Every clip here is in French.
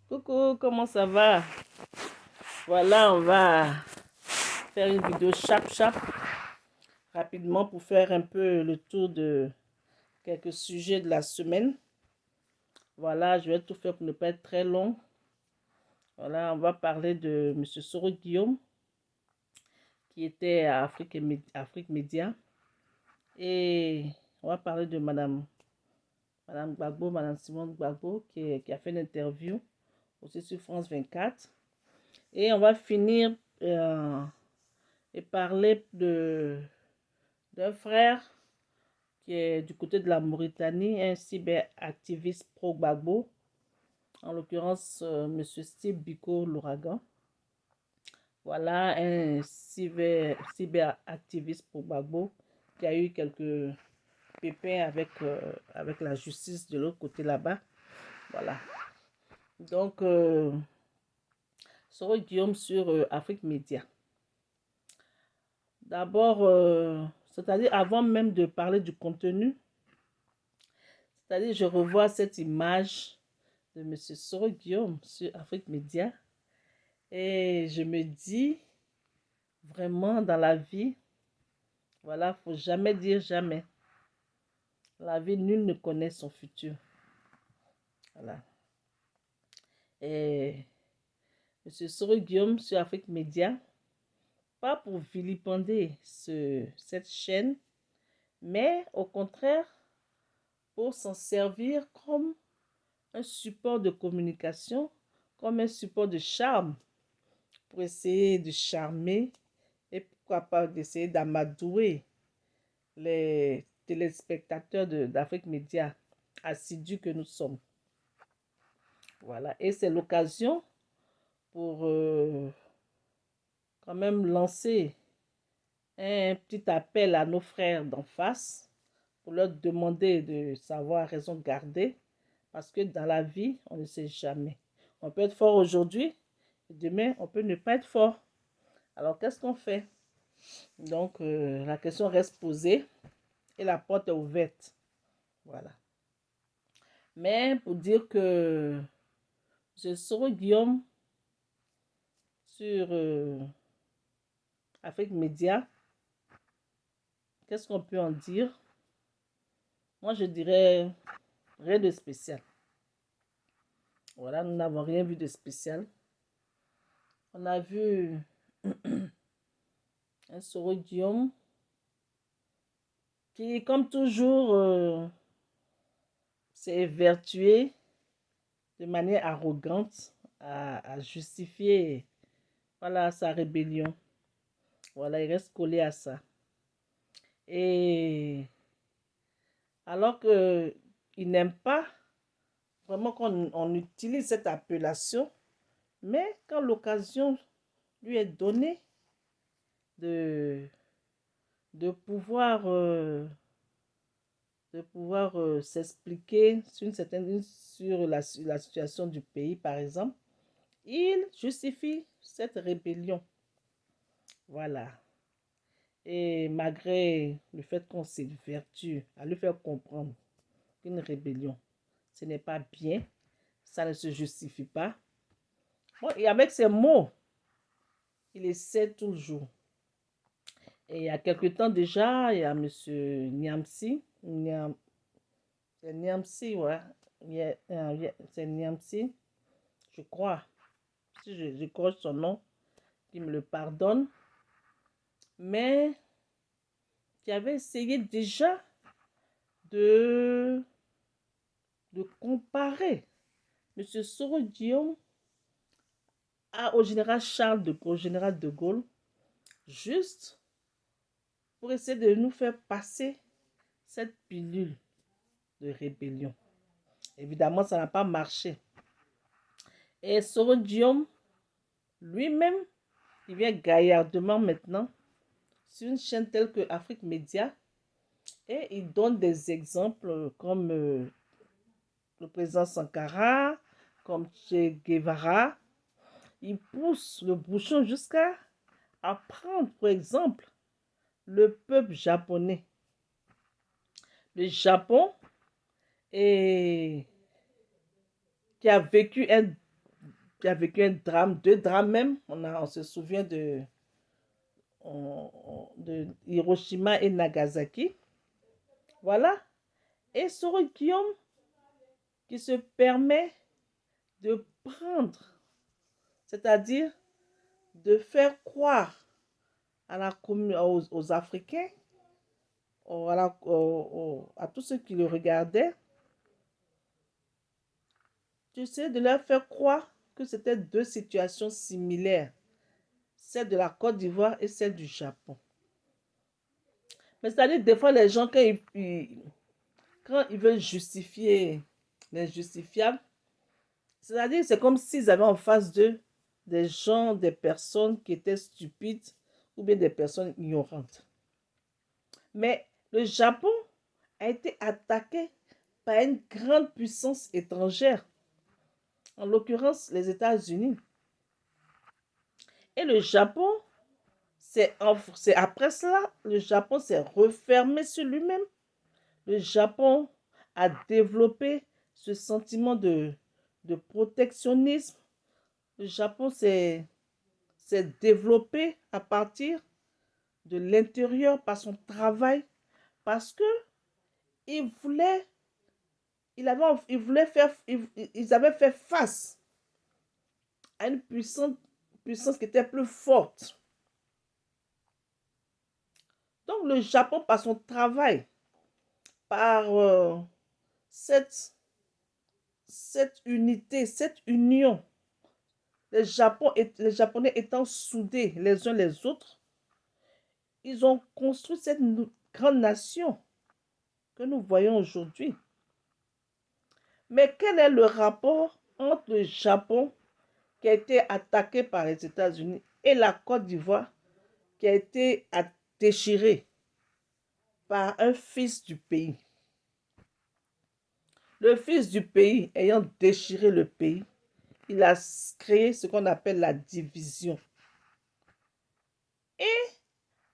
Coucou, comment ça va? Voilà, on va faire une vidéo chap rapidement pour faire un peu le tour de quelques sujets de la semaine. Voilà, je vais tout faire pour ne pas être très long. Voilà, on va parler de M. Soro Guillaume qui était à Afrique Média. Et on va parler de Madame Gbagbo, Madame Simone Gbagbo qui a fait une interview aussi sur France 24. Et on va finir et parler d'un frère qui est du côté de la Mauritanie, un cyberactiviste pro-Gbagbo, en l'occurrence M. Steve Biko l'Ouragan. Voilà, un cyberactiviste pro-Gbagbo qui a eu quelques pépins avec la justice de l'autre côté là-bas. Voilà. Donc, Soro Guillaume sur Afrique Média. D'abord, c'est-à-dire avant même de parler du contenu, c'est-à-dire je revois cette image de M. Soro Guillaume sur Afrique Média et je me dis vraiment dans la vie, voilà, faut jamais dire jamais. La vie, nul ne connaît son futur. Voilà. Et M. Soro Guillaume sur Afrique Média, pas pour vilipender cette chaîne, mais au contraire pour s'en servir comme un support de communication, comme un support de charme pour essayer de charmer et pourquoi pas d'essayer d'amadouer les téléspectateurs d'Afrique Média assidus que nous sommes. Voilà, et c'est l'occasion pour quand même lancer un petit appel à nos frères d'en face pour leur demander de savoir raison garder parce que dans la vie, on ne sait jamais. On peut être fort aujourd'hui, et demain, on peut ne pas être fort. Alors, qu'est-ce qu'on fait? Donc, la question reste posée et la porte est ouverte. Voilà. Mais pour dire que je serai Guillaume sur Afrique Média, qu'est-ce qu'on peut en dire? Moi, je dirais rien de spécial. Voilà, nous n'avons rien vu de spécial. On a vu un Soro Guillaume qui, comme toujours, s'est évertué de manière arrogante à justifier voilà, sa rébellion. Voilà, il reste collé à ça. Et alors qu'il n'aime pas vraiment qu'on utilise cette appellation, mais quand l'occasion lui est donnée de, de pouvoir, s'expliquer sur la situation du pays, par exemple, il justifie cette rébellion. Voilà. Et malgré le fait qu'on s'évertue à lui faire comprendre qu'une rébellion, ce n'est pas bien, ça ne se justifie pas. Bon, et avec ces mots, il essaie toujours. Et il y a quelque temps déjà, il y a M. Niamsi, c'est Niamsi, ouais. C'est Niamsi, je crois. Si je corrige son nom, qu'il me le pardonne. Mais qui avait essayé déjà de comparer M. Soro Guillaume au général Charles de Gaulle, général de Gaulle, juste pour essayer de nous faire passer cette pilule de rébellion. Évidemment, ça n'a pas marché. Et Soro Guillaume, lui-même, il vient gaillardement maintenant sur une chaîne telle que Afrique Média et il donne des exemples comme le président Sankara, comme Che Guevara. Il pousse le bouchon jusqu'à prendre, pour exemple, le peuple japonais. Le Japon qui a vécu un qui a vécu un drame, 2 drames même. On se souvient de Hiroshima et Nagasaki. Voilà. Et Soro Guillaume qui se permet de prendre, c'est-à-dire de faire croire aux Africains, à tous ceux qui le regardaient, tu sais, de leur faire croire que c'était 2 situations similaires, celle de la Côte d'Ivoire et celle du Japon. Mais c'est-à-dire, des fois, les gens, quand ils veulent justifier l'injustifiable, c'est-à-dire, c'est comme s'ils avaient en face d'eux des gens, des personnes qui étaient stupides ou bien des personnes ignorantes. Mais le Japon a été attaqué par une grande puissance étrangère, en l'occurrence les États-Unis. Et le Japon, c'est après cela, le Japon s'est refermé sur lui-même. Le Japon a développé ce sentiment de protectionnisme. Le Japon s'est développé à partir de l'intérieur par son travail, parce que il voulait, ils avaient fait face à une puissance qui était plus forte. Donc le Japon, par son travail, par cette unité, cette union, les Japonais étant soudés les uns les autres, ils ont construit cette grande nation que nous voyons aujourd'hui. Mais quel est le rapport entre le Japon, qui a été attaqué par les États-Unis, et la Côte d'Ivoire, qui a été déchirée par un fils du pays? Le fils du pays ayant déchiré le pays, il a créé ce qu'on appelle la division. Et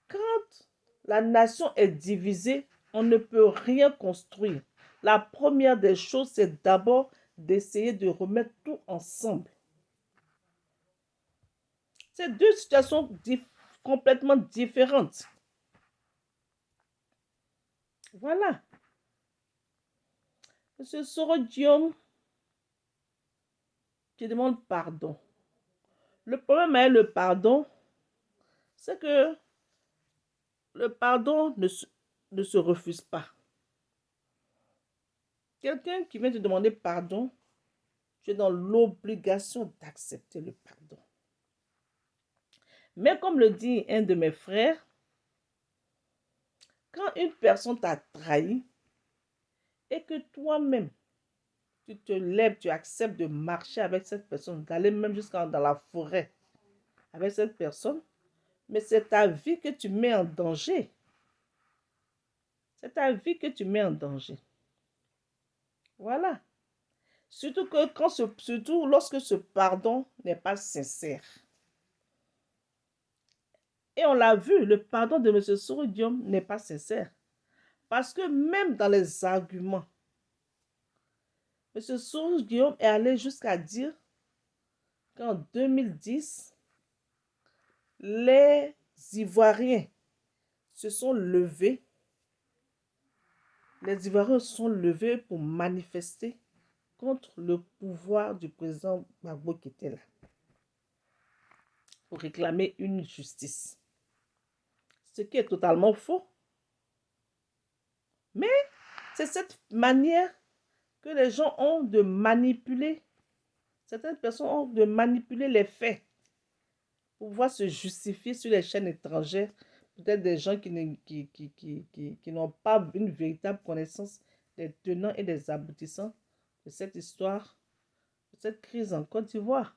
quand la nation est divisée, on ne peut rien construire. La première des choses, c'est d'abord d'essayer de remettre tout ensemble. C'est 2 situations complètement différentes. Voilà. Monsieur Soro Guillaume qui demande pardon. Le problème avec le pardon, c'est que le pardon ne se refuse pas. Quelqu'un qui vient te demander pardon, tu es dans l'obligation d'accepter le pardon. Mais comme le dit un de mes frères, quand une personne t'a trahi et que toi-même, tu te lèves, tu acceptes de marcher avec cette personne, d'aller même jusqu'à dans la forêt avec cette personne, mais c'est ta vie que tu mets en danger. C'est ta vie que tu mets en danger. Voilà. Surtout lorsque ce pardon n'est pas sincère. Et on l'a vu, le pardon de M. Soro Guillaume n'est pas sincère. Parce que même dans les arguments, M. Soro Guillaume est allé jusqu'à dire qu'en 2010, les Ivoiriens se sont levés. Les Ivoiriens se sont levés pour manifester contre le pouvoir du président Gbagbo qui était là, pour réclamer une justice. Ce qui est totalement faux. Mais c'est cette manière que les gens ont de manipuler, certaines personnes ont de manipuler les faits pour pouvoir se justifier sur les chaînes étrangères. Peut-être des gens qui n'ont pas une véritable connaissance des tenants et des aboutissants de cette histoire, de cette crise en Côte d'Ivoire.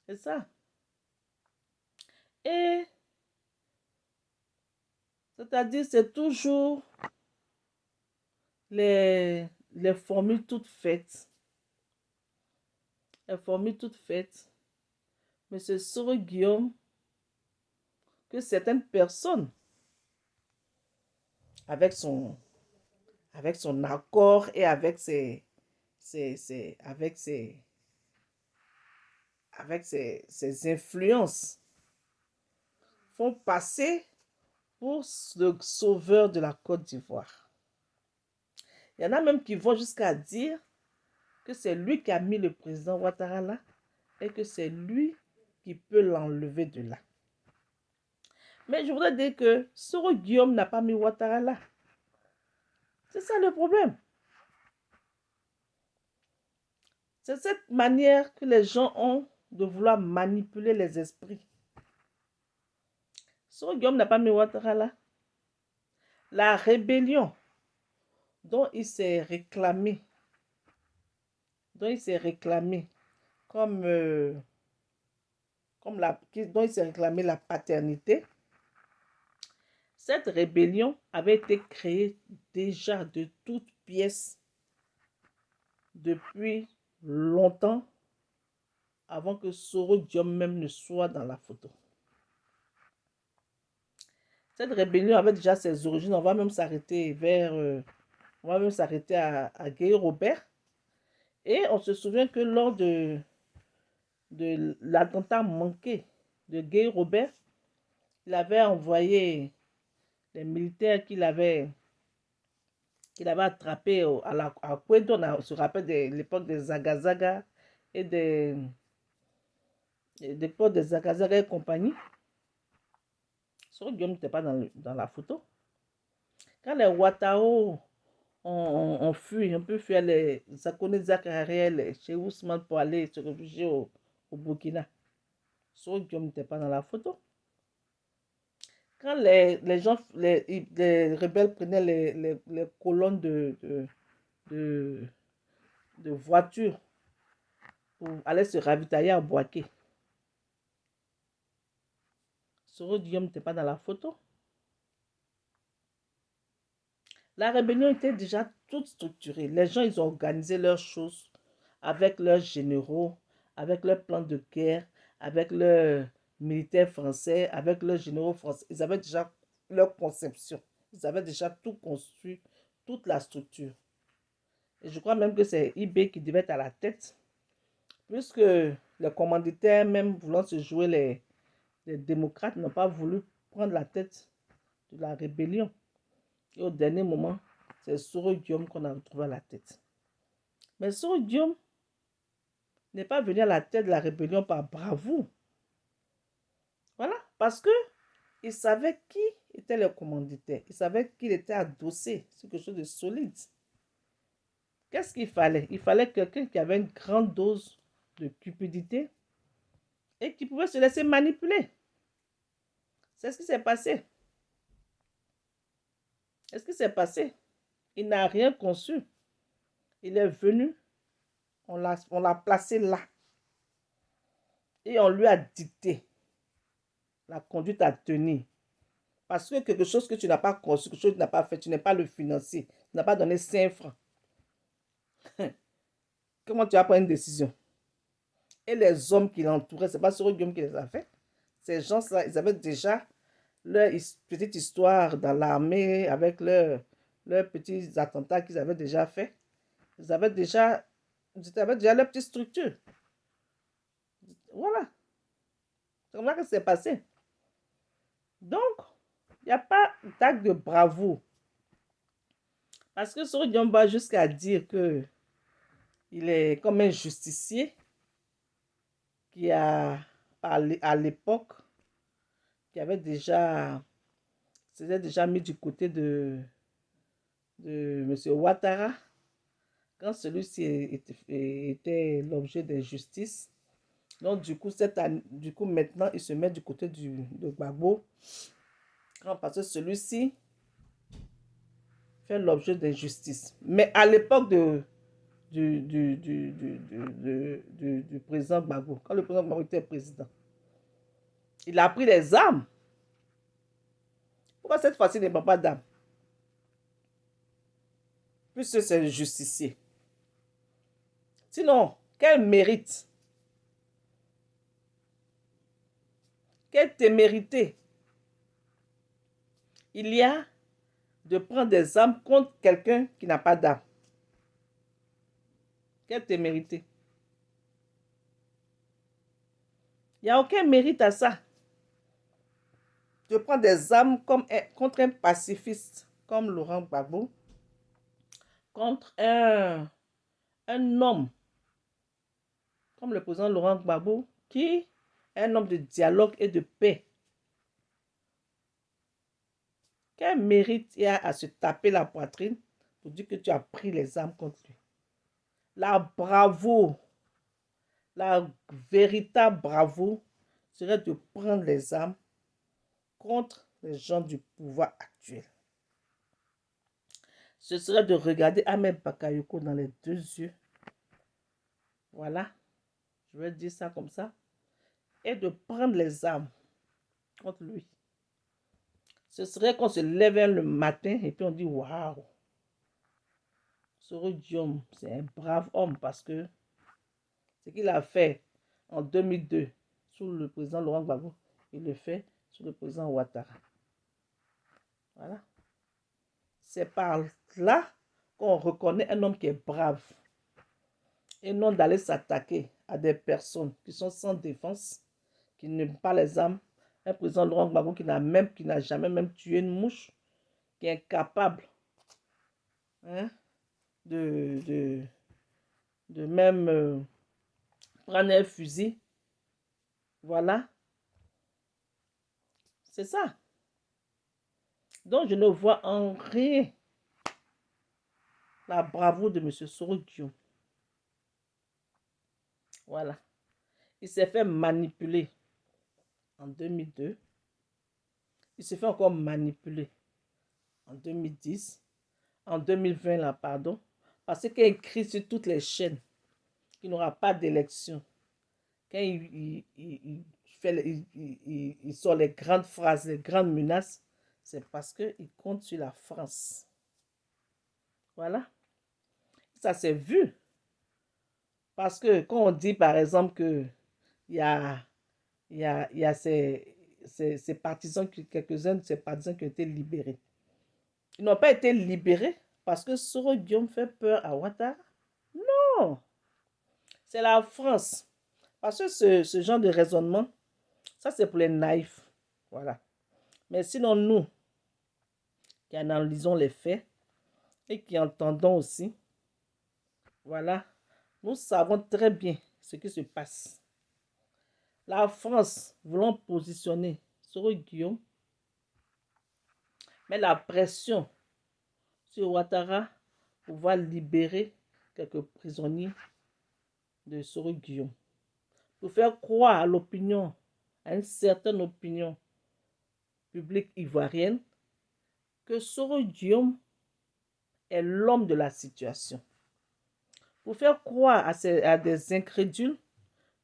C'est ça. Et c'est-à-dire, c'est toujours les formules toutes faites. Les formules toutes faites. Mais c'est Soro Guillaume que certaines personnes, avec son accord et avec avec ses influences, font passer pour le sauveur de la Côte d'Ivoire. Il y en a même qui vont jusqu'à dire que c'est lui qui a mis le président Ouattara là et que c'est lui qui peut l'enlever de là. Mais je voudrais dire que Soro Guillaume n'a pas mis Ouattara là. C'est ça le problème. C'est cette manière que les gens ont de vouloir manipuler les esprits. Soro Guillaume n'a pas mis Ouattara là. La rébellion dont il s'est réclamé, comme dont il s'est réclamé la paternité, cette rébellion avait été créée déjà de toutes pièces depuis longtemps avant que Soro Guillaume même ne soit dans la photo. Cette rébellion avait déjà ses origines. On va même s'arrêter à Guy Robert. Et on se souvient que lors de l'attentat manqué de Guy Robert, il avait envoyé les militaires qu'il avait attrapés à Kwedo. On se rappelle de l'époque des Zagazaga et des Zagazaga et compagnie. Soro Guillaume n'était pas dans la photo. Quand les Ouattao ont fui, on peut fuir les Zakoné Zakariel chez Ousmane pour aller se réfugier au Burkina. Soro Guillaume n'était pas dans la photo. Quand les rebelles prenaient les colonnes de voitures pour aller se ravitailler à Bouaké, Soro Guillaume n'était pas dans la photo. La rébellion était déjà toute structurée. Les gens, ils ont organisé leurs choses avec leurs généraux, avec leurs plans de guerre, avec leurs militaires français, avec leurs généraux français. Ils avaient déjà leur conception. Ils avaient déjà tout construit, toute la structure. Et je crois même que c'est IB qui devait être à la tête, puisque les commanditaires, même voulant se jouer les démocrates, n'ont pas voulu prendre la tête de la rébellion. Et au dernier moment, c'est Soro Guillaume qu'on a retrouvé à la tête. Mais Soro Guillaume n'est pas venu à la tête de la rébellion par bravoure. Voilà, parce que il savait qui était le commanditaire. Il savait qu'il était adossé sur quelque chose de solide. Qu'est-ce qu'il fallait? Il fallait quelqu'un qui avait une grande dose de cupidité et qui pouvait se laisser manipuler. C'est ce qui s'est passé. Qu'est-ce qui s'est passé? Il n'a rien conçu. Il est venu, on l'a placé là. Et on lui a dicté la conduite à tenir. Parce que quelque chose que tu n'as pas conçu, quelque chose que tu n'as pas fait, tu n'es pas le financier, tu n'as pas donné 5 francs. Comment tu vas prendre une décision? Et les hommes qui l'entouraient, ce n'est pas Soro Guillaume qui les a fait. Ces gens-là, ils avaient déjà leur petite histoire dans l'armée avec leurs petits attentats qu'ils avaient déjà fait. Ils avaient déjà leur petite structure. Voilà. C'est comme ça que c'est passé. Donc, il n'y a pas d'acte de bravoure. Parce que Soro Guillaume va jusqu'à dire que il est comme un justicier qui a, à l'époque, qui avait déjà, s'était déjà mis du côté de M. Ouattara, quand celui-ci était l'objet d'injustice. Donc, du coup, maintenant, il se met du côté de Gbagbo, parce que celui-ci fait l'objet d'injustice. Mais à l'époque du président Gbagbo, quand le président Gbagbo était président, il a pris les armes. Pourquoi cette fois-ci il n'est pas d'armes? Puisque c'est le justicier. Sinon, quel mérite? Quelle témérité il y a de prendre des armes contre quelqu'un qui n'a pas d'armes? Quelle témérité? Il n'y a aucun mérite à ça. De prendre des armes contre un pacifiste comme Laurent Gbagbo, contre un homme comme le président Laurent Gbagbo, qui est un homme de dialogue et de paix. Quel mérite il y a à se taper la poitrine pour dire que tu as pris les armes contre lui? La bravoure, la véritable bravoure serait de prendre les armes contre les gens du pouvoir actuel. Ce serait de regarder Ahmed Bakayoko dans les deux yeux. Voilà, je vais dire ça comme ça. Et de prendre les armes contre lui. Ce serait qu'on se lève le matin et puis on dit waouh, Soro Diom, c'est un brave homme parce que ce qu'il a fait en 2002 sous le président Laurent Gbagbo, il le fait sous le président Ouattara. Voilà. C'est par là qu'on reconnaît un homme qui est brave et non d'aller s'attaquer à des personnes qui sont sans défense, qui n'aiment pas les armes. Un président Laurent Gbagbo qui n'a jamais même tué une mouche, qui est incapable de même prendre un fusil. Voilà. C'est ça. Donc, je ne vois en rien la bravoure de M. Soro Diom. Voilà. Il s'est fait manipuler en 2002. Il s'est fait encore manipuler en 2010. En 2020, là, pardon. Parce qu'il a écrit sur toutes les chaînes qu'il n'y aura pas d'élection. Quand il sort les grandes phrases, les grandes menaces, c'est parce qu'il compte sur la France. Voilà. Ça s'est vu. Parce que quand on dit, par exemple, qu'il y a ces partisans, quelques-uns de ces partisans qui ont été libérés. Ils n'ont pas été libérés parce que Soro Diom fait peur à Ouattara. Non. C'est la France. Parce que ce genre de raisonnement, ça c'est pour les naïfs. Voilà. Mais sinon, nous, qui analysons les faits et qui entendons aussi, voilà, nous savons très bien ce qui se passe. La France, voulant positionner Soro Diom, met la pression sur Ouattara pour pouvoir libérer quelques prisonniers de Soro Diom. Pour faire croire à l'opinion, à une certaine opinion publique ivoirienne, que Soro Diom est l'homme de la situation. Pour faire croire à des incrédules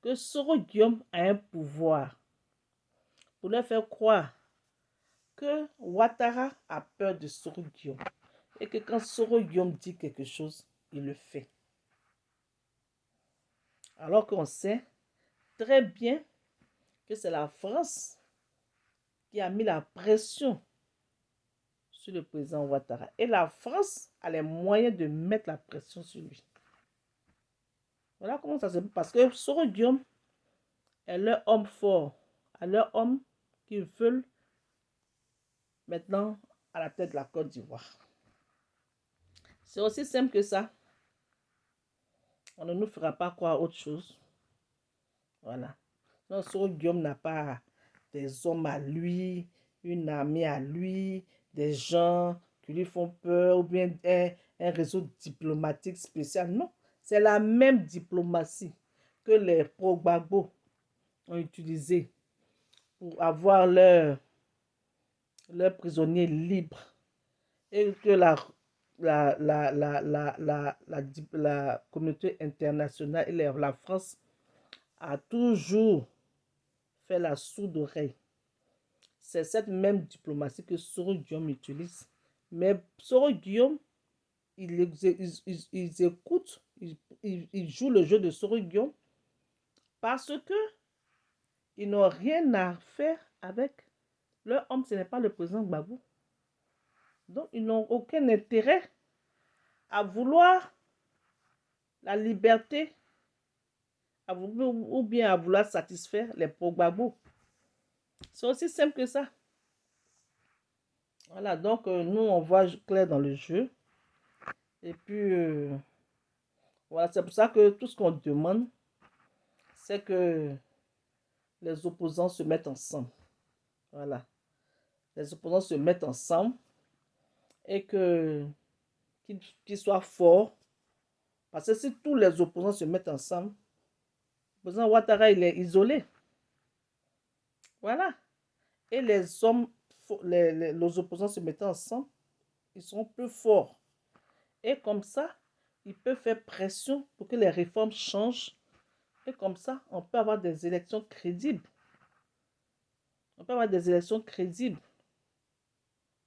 que Soro Diom a un pouvoir. Pour leur faire croire que Ouattara a peur de Soro Diom. Et que quand Soro Diom dit quelque chose, il le fait. Alors qu'on sait très bien que c'est la France qui a mis la pression sur le président Ouattara. Et la France a les moyens de mettre la pression sur lui. Voilà comment ça se passe. Parce que Soro Diom est leur homme fort, est leur homme qu'ils veulent maintenant à la tête de la Côte d'Ivoire. C'est aussi simple que ça. On ne nous fera pas croire autre chose. Voilà. Non, Soro Diom n'a pas des hommes à lui, une armée à lui, des gens qui lui font peur ou bien un réseau diplomatique spécial. Non, c'est la même diplomatie que les pro-Gbagbo ont utilisée pour avoir leurs prisonniers libres et que la communauté internationale et la France a toujours fait la sourde oreille. C'est cette même diplomatie que Soro Diom utilise. Mais Soro Diom, ils écoutent, ils jouent le jeu de Soro Diom parce que ils n'ont rien à faire avec leur homme, ce n'est pas le président Gbagbo. Donc, ils n'ont aucun intérêt à vouloir la liberté ou bien à vouloir satisfaire les pro-Gbagbo. C'est aussi simple que ça. Voilà, donc nous, on voit clair dans le jeu. Et puis, voilà, c'est pour ça que tout ce qu'on demande, c'est que les opposants se mettent ensemble. Voilà. Les opposants se mettent ensemble et qu'ils soient forts. Parce que si tous les opposants se mettent ensemble, le président Ouattara, il est isolé. Voilà. Et les hommes, les opposants se mettant ensemble, ils sont plus forts. Et comme ça, ils peuvent faire pression pour que les réformes changent. Et comme ça, on peut avoir des élections crédibles. On peut avoir des élections crédibles.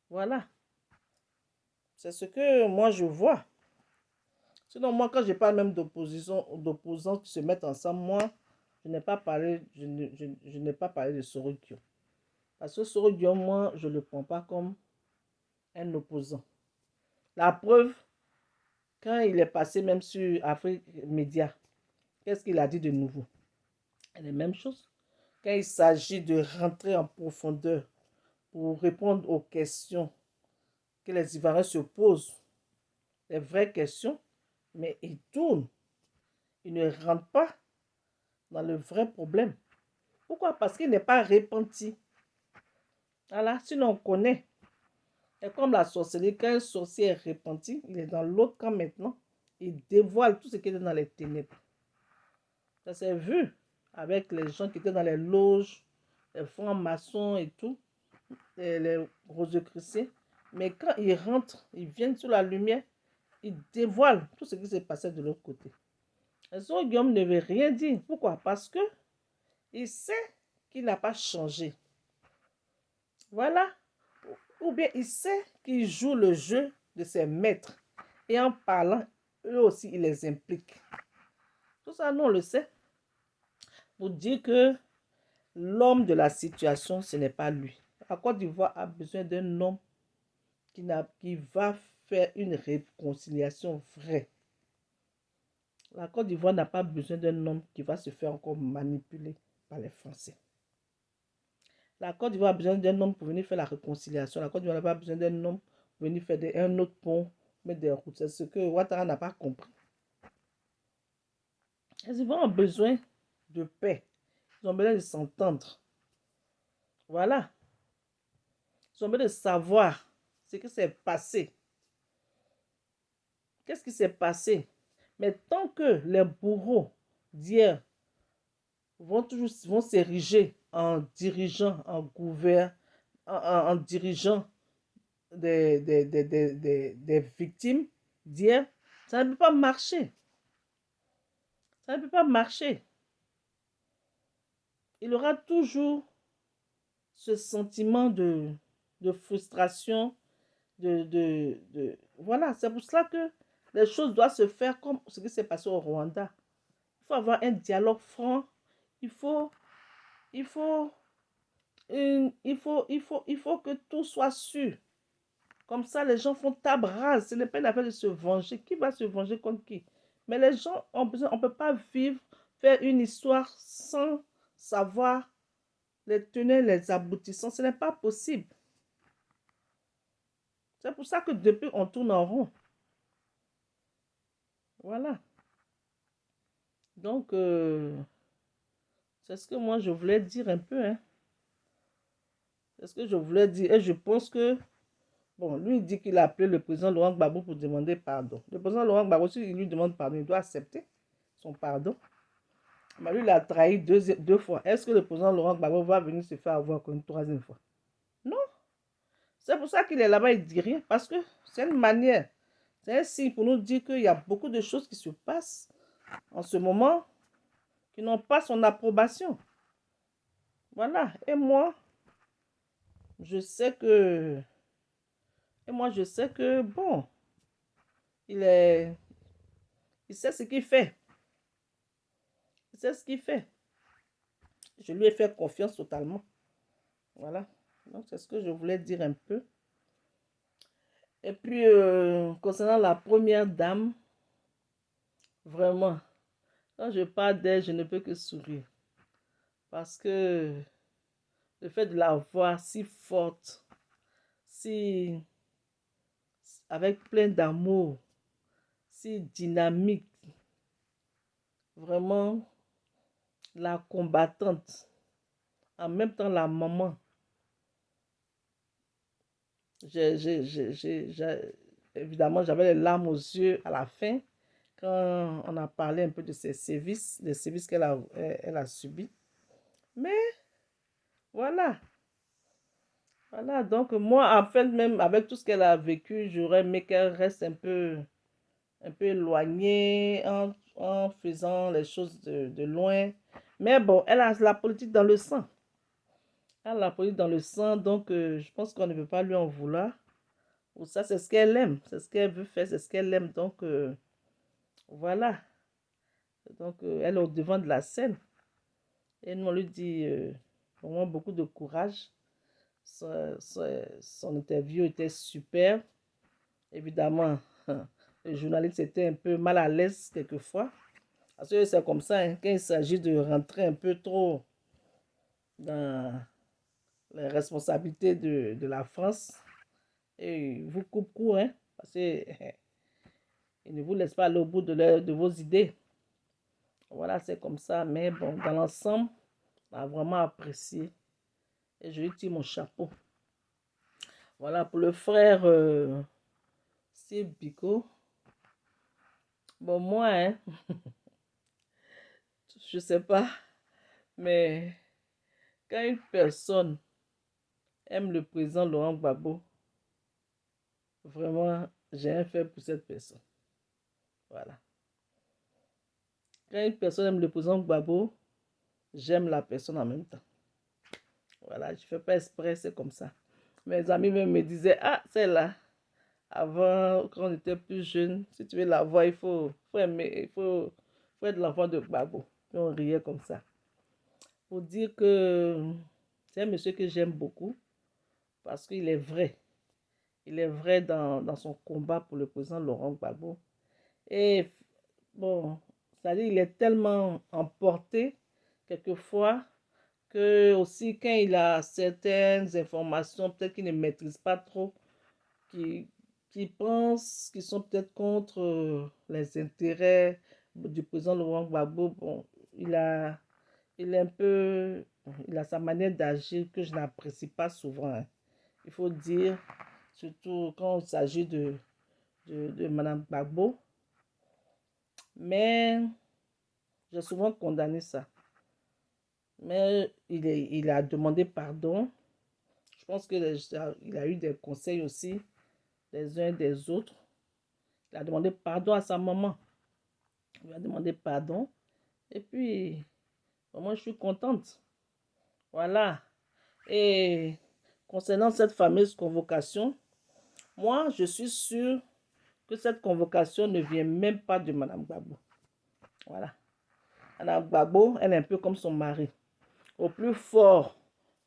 Voilà. C'est ce que moi je vois. Sinon, moi, quand je parle même d'opposants qui se mettent ensemble, moi, je n'ai pas parlé, je n'ai pas parlé de Soro Guillaume. Parce que Soro Guillaume, moi, je ne le prends pas comme un opposant. La preuve, quand il est passé même sur Afrique Média, qu'est-ce qu'il a dit de nouveau? Les mêmes choses. Quand il s'agit de rentrer en profondeur pour répondre aux questions que les Ivoiriens se posent, les vraies questions, mais il tourne. Il ne rentre pas dans le vrai problème. Pourquoi? Parce qu'il n'est pas repenti. Voilà, sinon on connaît. Et comme la sorcellerie, quand un sorcier est repenti, il est dans l'autre camp maintenant. Il dévoile tout ce qui est dans les ténèbres. Ça s'est vu avec les gens qui étaient dans les loges, les francs-maçons et tout, les rosicruciens. Mais quand ils rentrent, ils viennent sur la lumière, ils dévoilent tout ce qui s'est passé de l'autre côté. Et ce Guillaume ne veut rien dire. Pourquoi? Parce que il sait qu'il n'a pas changé. Voilà. Ou bien il sait qu'il joue le jeu de ses maîtres. Et en parlant, eux aussi, il les implique. Tout ça, nous, on le sait. Pour dire que l'homme de la situation, ce n'est pas lui. La Côte d'Ivoire a besoin d'un homme qui va faire une réconciliation vraie. La Côte d'Ivoire n'a pas besoin d'un homme qui va se faire encore manipuler par les Français. La Côte d'Ivoire a besoin d'un homme pour venir faire la réconciliation. La Côte d'Ivoire n'a pas besoin d'un homme pour venir faire un autre pont, mettre des routes. C'est ce que Ouattara n'a pas compris. Les Ivoiriens ont besoin de paix. Ils ont besoin de s'entendre. Voilà. Ils ont besoin de savoir ce qui s'est passé. Qu'est-ce qui s'est passé? Mais tant que les bourreaux d'hier vont s'ériger en dirigeants, en dirigeants des victimes d'hier, ça ne peut pas marcher. Ça ne peut pas marcher. Il aura toujours ce sentiment de frustration, voilà, c'est pour cela que les choses doivent se faire comme ce qui s'est passé au Rwanda. Il faut avoir un dialogue franc. Il faut que tout soit sûr. Comme ça, les gens font table rase. Ce n'est pas la peine de se venger. Qui va se venger contre qui? Mais les gens ont besoin, on ne peut pas vivre, faire une histoire sans savoir les tenants, les aboutissants. Ce n'est pas possible. C'est pour ça que depuis, on tourne en rond. Voilà. Donc, c'est ce que moi, je voulais dire un peu. Hein. C'est ce que je voulais dire. Et je pense que, bon, lui, il dit qu'il a appelé le président Laurent Gbagbo pour demander pardon. Le président Laurent Gbagbo, s'il lui demande pardon, il doit accepter son pardon. Mais lui, il a trahi deux fois. Est-ce que le président Laurent Gbagbo va venir se faire avoir une troisième fois? Non. C'est pour ça qu'il est là-bas, il ne dit rien. Parce que c'est une manière. C'est un signe pour nous dire qu'il y a beaucoup de choses qui se passent en ce moment qui n'ont pas son approbation. Voilà. Et moi, je sais que... bon, il sait ce qu'il fait. Il sait ce qu'il fait. Je lui ai fait confiance totalement. Voilà. Donc, c'est ce que je voulais dire un peu. Et puis, concernant la première dame, vraiment, Quand je parle d'elle, je ne peux que sourire. Parce que le fait de la voir si forte, si avec plein d'amour, si dynamique, vraiment la combattante, en même temps la maman. Évidemment, j'avais les larmes aux yeux à la fin quand on a parlé un peu de ses sévices, des sévices elle a subis. Mais voilà, voilà. Donc moi, en fait, même avec tout ce qu'elle a vécu, j'aurais aimé qu'elle reste un peu éloignée en faisant les choses de loin. Mais bon, elle a la politique dans le sang. Elle a la politique dans le sang, donc je pense qu'on ne peut pas lui en vouloir. Ou ça, c'est ce qu'elle aime, c'est ce qu'elle veut faire, c'est ce qu'elle aime. Donc voilà. Donc elle est au devant de la scène. Et nous, on lui dit vraiment beaucoup de courage. Son interview était super. Évidemment, le journaliste était un peu mal à l'aise quelquefois. Parce que c'est comme ça, hein, quand il s'agit de rentrer un peu trop dans les responsabilités de la France, et il vous coupe court, hein, parce qu'il ne vous laisse pas aller au bout de vos idées. Voilà, c'est comme ça. Mais bon, dans l'ensemble, on a vraiment apprécié. Et je lui tire mon chapeau. Voilà, pour le frère Steve Biko. Bon, moi, hein, je sais pas, mais quand une personne aime le président Laurent Gbagbo, vraiment, j'ai un fait pour cette personne. Voilà. Quand une personne aime le président Gbagbo, j'aime la personne en même temps. Voilà, je ne fais pas exprès, c'est comme ça. Mes amis même me disaient, ah, celle-là, avant, quand on était plus jeune, si tu veux la voir, faut aimer, faut être l'enfant de Gbagbo. Et on riait comme ça. Pour dire que c'est un monsieur que j'aime beaucoup parce qu'il est vrai. Il est vrai dans son combat pour le président Laurent Gbagbo. Et bon, c'est-à-dire il est tellement emporté quelquefois que aussi quand il a certaines informations, peut-être qu'il ne maîtrise pas trop, qui, qui pensent qu'ils sont peut-être contre les intérêts du président Laurent Gbagbo. Bon, il est un peu, il a sa manière d'agir que je n'apprécie pas souvent, hein. Il faut dire, surtout quand il s'agit de Mme Gbagbo. Mais j'ai souvent condamné ça. Mais il a demandé pardon. Je pense qu'il a eu des conseils aussi des uns et des autres. Il a demandé pardon à sa maman. Il lui a demandé pardon. Et puis, moi, je suis contente. Voilà. Et concernant cette fameuse convocation, moi, je suis sûre que cette convocation ne vient même pas de Mme Gbagbo. Voilà. Mme Gbagbo, elle est un peu comme son mari. Au plus fort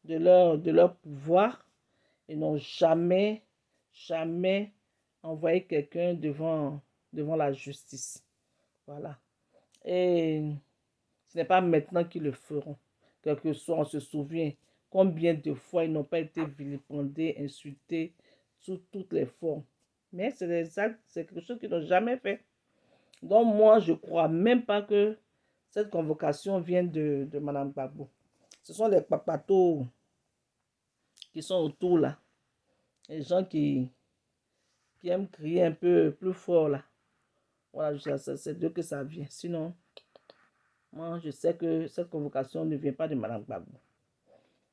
de leur pouvoir, ils n'ont jamais, jamais envoyé quelqu'un devant la justice. Voilà. Et ce n'est pas maintenant qu'ils le feront. Quel que soit, on se souvient combien de fois ils n'ont pas été vilipendés, insultés sous toutes les formes. Mais c'est des actes, c'est quelque chose qu'ils n'ont jamais fait. Donc moi, je ne crois même pas que cette convocation vient de Mme Gbagbo. Ce sont les papatos qui sont autour là. Les gens qui aiment crier un peu plus fort là. Voilà, c'est d'eux que ça vient. Sinon, moi, je sais que cette convocation ne vient pas de Mme Gbagbo.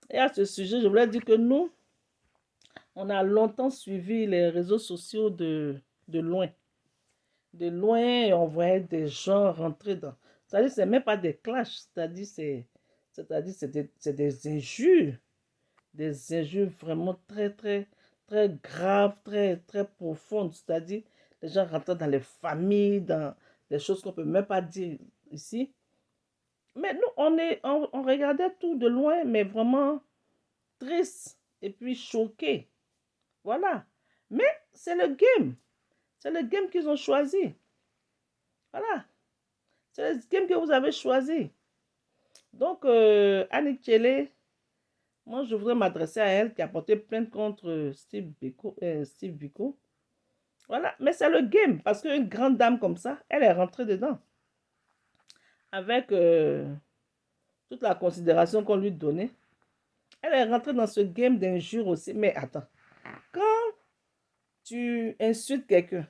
Et à ce sujet, je voulais dire que nous, on a longtemps suivi les réseaux sociaux de loin. De loin, on voyait des gens rentrer dans... C'est-à-dire, ce n'est même pas des clashs. C'est des injures. Des injures vraiment très, très, très graves, très, très profondes. C'est-à-dire, les gens rentrent dans les familles, dans des choses qu'on ne peut même pas dire ici. Mais nous, on regardait tout de loin, mais vraiment triste et puis choqué. Voilà. Mais c'est le game. C'est le game qu'ils ont choisi. Voilà. C'est le game que vous avez choisi. Donc, Annick Tchele, moi, je voudrais m'adresser à elle qui a porté plainte contre Steve Biko. Voilà, mais c'est le game, parce qu'une grande dame comme ça, elle est rentrée dedans. Avec toute la considération qu'on lui donnait. Elle est rentrée dans ce game d'injures aussi. Mais attends, quand tu insultes quelqu'un,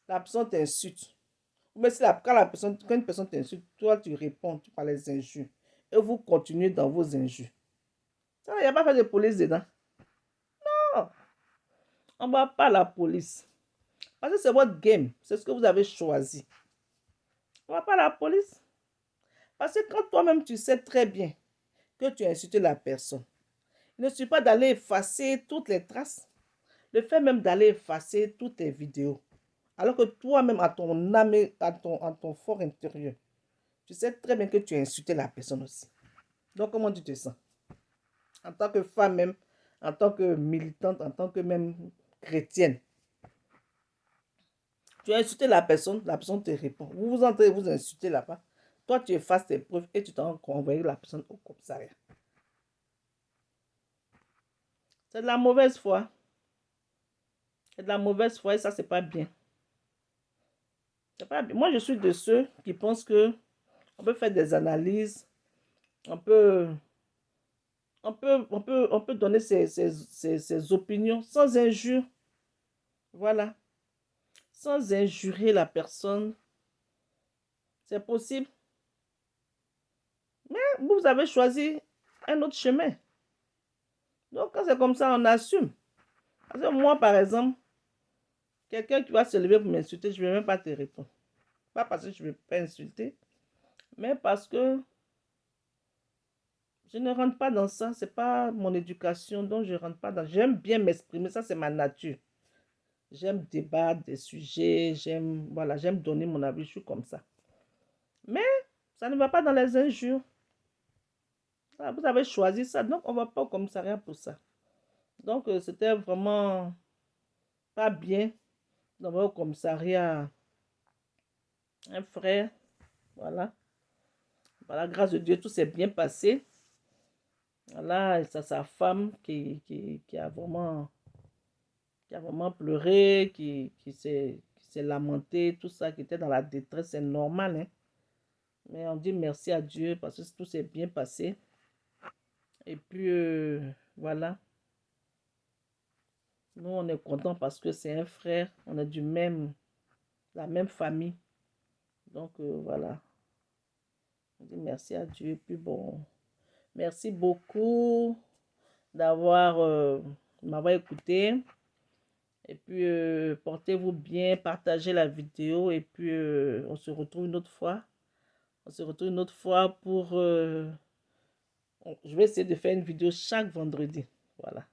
la personne t'insulte. Mais si quand une personne t'insulte, toi tu réponds par les injures. Et vous continuez dans vos injures. Il n'y a pas fait de police dedans. Non, on ne va pas la police. Parce que c'est votre game. C'est ce que vous avez choisi. On ne va pas la police. Parce que quand toi-même tu sais très bien que tu as insulté la personne, il ne suffit pas d'aller effacer toutes les traces. Le fait même d'aller effacer toutes tes vidéos. Alors que toi-même, à ton âme, à ton fort intérieur, tu sais très bien que tu as insulté la personne aussi. Donc, comment tu te sens? En tant que femme même, en tant que militante, en tant que même chrétienne. Tu as insulté la personne te répond. Vous vous entrez, vous insultez là-bas. Toi, tu effaces tes preuves et tu t'en envoies la personne au commissariat. C'est de la mauvaise foi. C'est de la mauvaise foi et ça, c'est pas bien. C'est pas bien. Moi, je suis de ceux qui pensent que on peut faire des analyses, on peut donner ses opinions sans injure. Voilà. Sans injurer la personne. C'est possible. Mais vous avez choisi un autre chemin. Donc, quand c'est comme ça, on assume. Parce que moi, par exemple, quelqu'un qui va se lever pour m'insulter, je ne vais même pas te répondre. Pas parce que je ne veux pas insulter, mais parce que je ne rentre pas dans ça. Ce n'est pas mon éducation, donc je ne rentre pas dans. J'aime bien m'exprimer, ça c'est ma nature. J'aime débattre des sujets, j'aime donner mon avis, je suis comme ça. Mais ça ne va pas dans les injures. Vous avez choisi ça, donc on ne va pas au commissariat pour ça. Donc c'était vraiment pas bien d'envoyer au commissariat un frère. Voilà. Par la grâce de Dieu, tout s'est bien passé. Voilà, c'est sa femme qui a vraiment pleuré, qui s'est lamenté, tout ça, qui était dans la détresse, c'est normal. Hein? Mais on dit merci à Dieu parce que tout s'est bien passé. Et puis, voilà. Nous, on est contents parce que c'est un frère. On est la même famille. Donc, voilà. On dit merci à Dieu. Et puis, bon, merci beaucoup m'avoir écouté. Et puis, portez-vous bien, partagez la vidéo. Et puis, on se retrouve une autre fois. On se retrouve une autre fois pour... je vais essayer de faire une vidéo chaque vendredi. Voilà.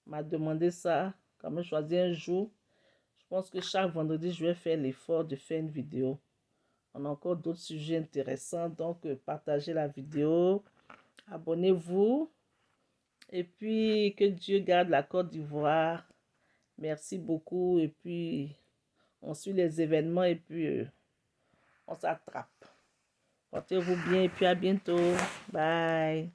On m'a demandé ça. Quand même choisi un jour. Je pense que chaque vendredi, je vais faire l'effort de faire une vidéo. On a encore d'autres sujets intéressants. Donc, partagez la vidéo. Abonnez-vous. Et puis, que Dieu garde la Côte d'Ivoire. Merci beaucoup. Et puis, on suit les événements et puis, on s'attrape. Portez-vous bien et puis à bientôt. Bye.